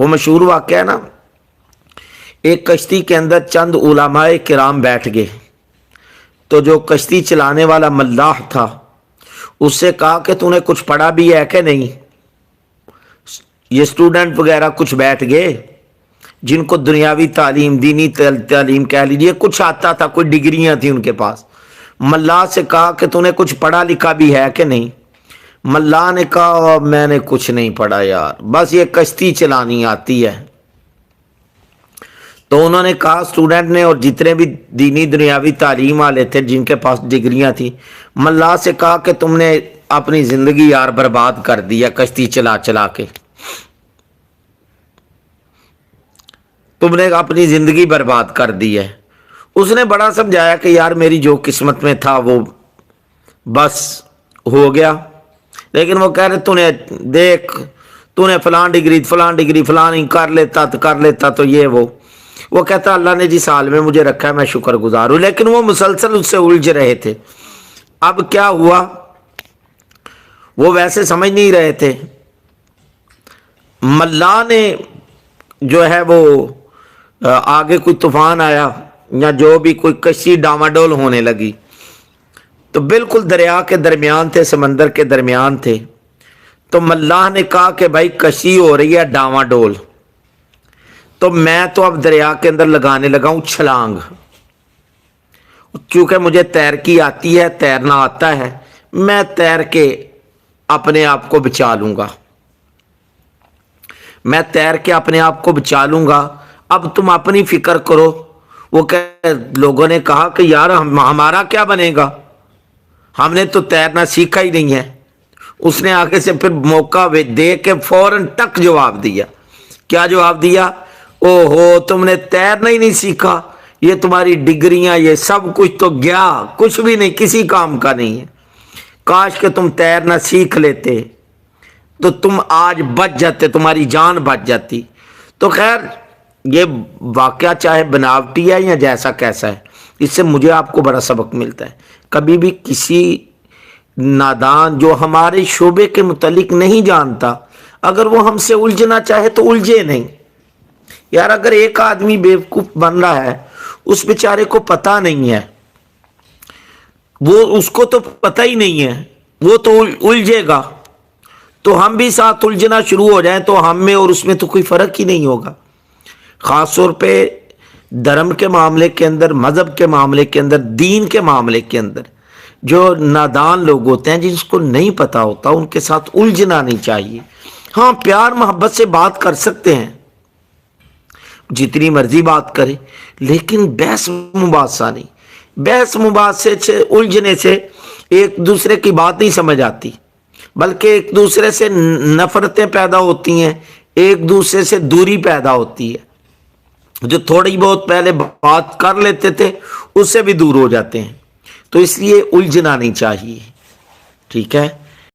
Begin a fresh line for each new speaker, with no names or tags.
वो मशहूर वाक़या है ना, एक कश्ती के अंदर चंद उलमाए किराम बैठ गए, तो जो कश्ती चलाने वाला मल्लाह था उससे कहा कि तूने कुछ पढ़ा भी है कि नहीं। ये स्टूडेंट वगैरह कुछ बैठ गए जिनको दुनियावी तालीम, दीनी तालीम कह लीजिए, कुछ आता था, कोई डिग्रियां थी उनके पास। मल्लाह से कहा कि तूने कुछ पढ़ा लिखा भी है कि नहीं। मल्लाह ने कहा मैंने कुछ नहीं पढ़ा यार, बस ये कश्ती चलानी आती है। तो उन्होंने कहा, स्टूडेंट ने, और जितने भी दीनी दुनियावी तालीम वाले थे जिनके पास डिग्रियां थी, मल्लाह से कहा कि तुमने अपनी जिंदगी यार बर्बाद कर दी है कश्ती चला चला के, तुमने अपनी जिंदगी बर्बाद कर दी है। उसने बड़ा समझाया कि यार मेरी जो किस्मत में था वो बस हो गया, लेकिन वो कह रहे तूने देख, तूने फलां डिग्री फलानी कर लेता तो ये वो कहता अल्लाह ने जिस हाल में मुझे रखा है मैं शुक्रगुजार हूं। लेकिन वो मुसलसल उससे उलझ रहे थे। अब क्या हुआ, वो वैसे समझ नहीं रहे थे। मल्लाह ने जो है वो आगे कोई तूफान आया या जो भी, कोई कश्ती डामाडोल होने लगी, तो बिल्कुल दरिया के दरमियान थे, समंदर के दरमियान थे। तो मल्लाह ने कहा कि भाई कश्ती हो रही है डामाडोल, तो मैं तो अब दरिया के अंदर लगाने लगा हूं छलांग, क्योंकि मुझे तैरकी आती है, तैरना आता है, मैं तैर के अपने आप को बचा लूंगा, मैं तैर के अपने आप को बचा लूंगा, अब तुम अपनी फिक्र करो। वो लोगों ने कहा कि यार हमारा क्या बनेगा, हमने तो तैरना सीखा ही नहीं है। उसने आगे से फिर मौका दे के फौरन टक जवाब दिया। क्या जवाब दिया? ओहो, तुमने तैरना ही नहीं सीखा, ये तुम्हारी डिग्रियां, ये सब कुछ तो गया, कुछ भी नहीं, किसी काम का नहीं है। काश कि तुम तैरना सीख लेते तो तुम आज बच जाते, तुम्हारी जान बच जाती। तो खैर ये वाकया चाहे बनावटी है या जैसा कैसा है, इससे मुझे आपको बड़ा सबक मिलता है। कभी भी किसी नादान जो हमारे शोबे के मुतालिक नहीं जानता, अगर वो हमसे उलझना चाहे तो उलझे नहीं। यार अगर एक आदमी बेवकूफ बन रहा है, उस बेचारे को पता नहीं है, वो उसको तो पता ही नहीं है, वो तो उलझेगा, तो हम भी साथ उलझना शुरू हो जाए तो हम में और उसमें तो कोई फर्क ही नहीं होगा। खास तौर पे धर्म के मामले के अंदर, मजहब के मामले के अंदर, दीन के मामले के अंदर जो नादान लोग होते हैं, जिसको नहीं पता होता, उनके साथ उलझना नहीं चाहिए। हाँ, प्यार मोहब्बत से बात कर सकते हैं, जितनी मर्जी बात करें, लेकिन बहस मुबासा नहीं। बहस मुबासे से, उलझने से एक दूसरे की बात नहीं समझ आती, बल्कि एक दूसरे से नफरतें पैदा होती हैं, एक दूसरे से दूरी पैदा होती है। जो थोड़ी बहुत पहले बात कर लेते थे उससे भी दूर हो जाते हैं। तो इसलिए उलझना नहीं चाहिए, ठीक है।